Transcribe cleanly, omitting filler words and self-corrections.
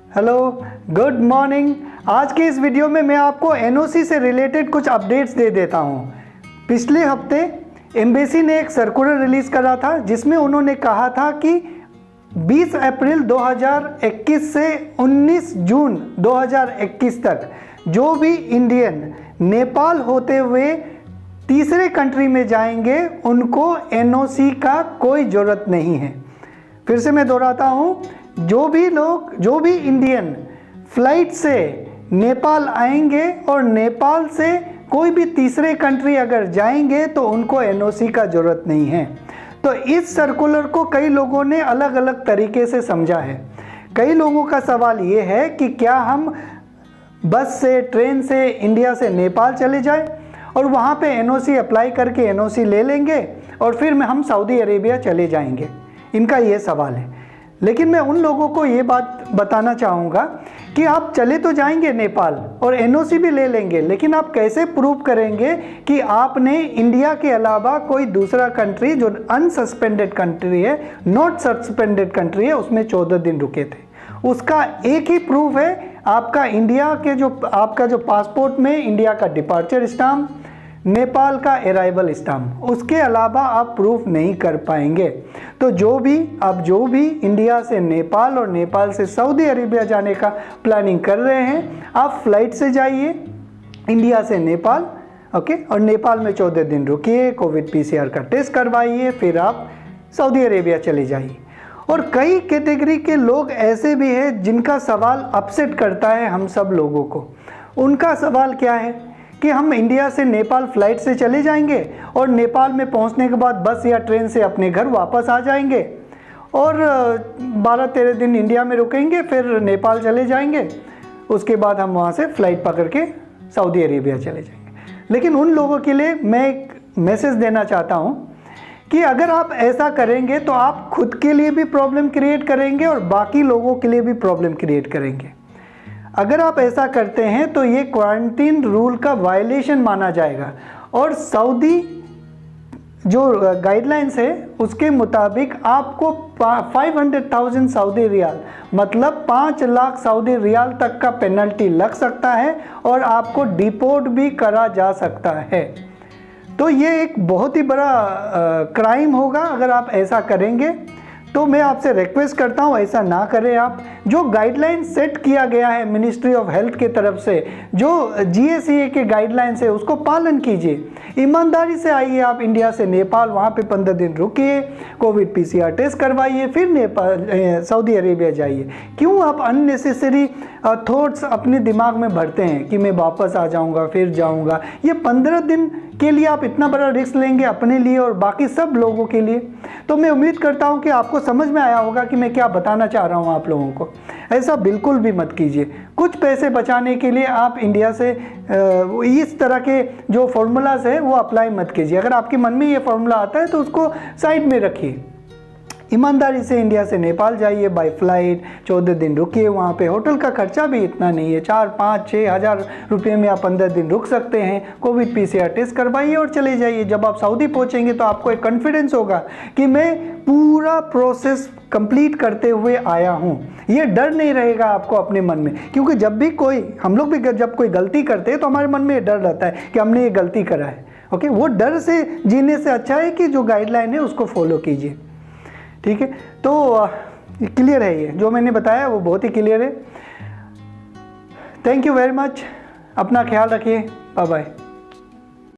Hello, good morning. आज के इस वीडियो में मैं आपको एनओसी से रिलेटेड कुछ अपडेट्स दे देता हूं। पिछले हफ्ते एम्बेसी ने एक सर्कुलर रिलीज़ करा था जिसमें उन्होंने कहा था कि 20 अप्रैल 2021 से 19 जून 2021 तक जो भी इंडियन नेपाल होते हुए तीसरे कंट्री में जाएंगे उनको एनओसी का कोई ज़रूरत नहीं है। फिर से मैं दोहराता हूँ, जो भी इंडियन फ्लाइट से नेपाल आएंगे और नेपाल से कोई भी तीसरे कंट्री अगर जाएंगे तो उनको एनओसी का ज़रूरत नहीं है। तो इस सर्कुलर को कई लोगों ने अलग अलग तरीके से समझा है। कई लोगों का सवाल ये है कि क्या हम बस से, ट्रेन से इंडिया से नेपाल चले जाएं और वहाँ पे एनओसी अप्लाई करके एनओसी ले लेंगे और फिर हम सऊदी अरेबिया चले जाएंगे। इनका ये सवाल है। लेकिन मैं उन लोगों को ये बात बताना चाहूँगा कि आप चले तो जाएंगे नेपाल और एनओसी भी ले लेंगे, लेकिन आप कैसे प्रूव करेंगे कि आपने इंडिया के अलावा कोई दूसरा कंट्री जो अनसस्पेंडेड कंट्री है, नॉट सस्पेंडेड कंट्री है, उसमें 14 दिन रुके थे। उसका एक ही प्रूफ है आपका जो पासपोर्ट में इंडिया का डिपार्चर स्टाम्प, नेपाल का अराइवल स्टाम्प, उसके अलावा आप प्रूफ नहीं कर पाएंगे। तो जो भी इंडिया से नेपाल और नेपाल से सऊदी अरेबिया जाने का प्लानिंग कर रहे हैं, आप फ्लाइट से जाइए इंडिया से नेपाल, ओके, और नेपाल में 14 दिन रुकिए, कोविड पीसीआर का टेस्ट करवाइए, फिर आप सऊदी अरेबिया चले जाइए। और कई कैटेगरी के लोग ऐसे भी हैं जिनका सवाल अपसेट करता है हम सब लोगों को। उनका सवाल क्या है कि हम इंडिया से नेपाल फ़्लाइट से चले जाएंगे और नेपाल में पहुंचने के बाद बस या ट्रेन से अपने घर वापस आ जाएंगे और 12-13 दिन इंडिया में रुकेंगे, फिर नेपाल चले जाएंगे, उसके बाद हम वहां से फ़्लाइट पकड़ के सऊदी अरेबिया चले जाएंगे। लेकिन उन लोगों के लिए मैं एक मैसेज देना चाहता हूं कि अगर आप ऐसा करेंगे तो आप खुद के लिए भी प्रॉब्लम क्रिएट करेंगे और बाकी लोगों के लिए भी प्रॉब्लम क्रिएट करेंगे। अगर आप ऐसा करते हैं तो ये क्वारंटीन रूल का वायलेशन माना जाएगा और सऊदी जो गाइडलाइंस है उसके मुताबिक आपको 500,000 सऊदी रियाल मतलब 5 लाख सऊदी रियाल तक का पेनल्टी लग सकता है और आपको डिपोर्ट भी करा जा सकता है। तो ये एक बहुत ही बड़ा क्राइम होगा अगर आप ऐसा करेंगे। तो मैं आपसे रिक्वेस्ट करता हूँ ऐसा ना करें। आप जो गाइडलाइन सेट किया गया है मिनिस्ट्री ऑफ हेल्थ की तरफ से, जो जीएससीए के गाइडलाइंस है उसको पालन कीजिए। ईमानदारी से आइए आप इंडिया से नेपाल, वहाँ पे 15 दिन रुकिए, कोविड पीसीआर टेस्ट करवाइए, फिर नेपाल सऊदी अरेबिया जाइए। क्यों आप अननेसेसरी थॉट्स अपने दिमाग में भरते हैं कि मैं वापस आ जाऊँगा फिर जाऊँगा। ये 15 दिन के लिए आप इतना बड़ा रिस्क लेंगे अपने लिए और बाकी सब लोगों के लिए। तो मैं उम्मीद करता हूं कि आपको समझ में आया होगा कि मैं क्या बताना चाह रहा हूं आप लोगों को। ऐसा बिल्कुल भी मत कीजिए। कुछ पैसे बचाने के लिए आप इंडिया से इस तरह के जो फॉर्मूलाज है वो अप्लाई मत कीजिए। अगर आपके मन में ये फॉर्मूला आता है तो उसको साइड में रखिए। ईमानदारी से इंडिया से नेपाल जाइए बाय फ्लाइट, 14 दिन रुकिए वहाँ पे। होटल का खर्चा भी इतना नहीं है, 4-5-6 हज़ार रुपये में आप 15 दिन रुक सकते हैं। कोविड पीसीआर टेस्ट करवाइए और चले जाइए। जब आप सऊदी पहुँचेंगे तो आपको एक कॉन्फिडेंस होगा कि मैं पूरा प्रोसेस कंप्लीट करते हुए आया हूँ। ये डर नहीं रहेगा आपको अपने मन में, क्योंकि हम लोग भी जब कोई गलती करते हैं तो हमारे मन में ये डर रहता है कि हमने ये गलती करा है। ओके, वो डर से जीने से अच्छा है कि जो गाइडलाइन है उसको फॉलो कीजिए। ठीक है, तो क्लियर है, ये जो मैंने बताया वो बहुत ही क्लियर है। Thank you very much. अपना ख्याल रखिए। Bye bye.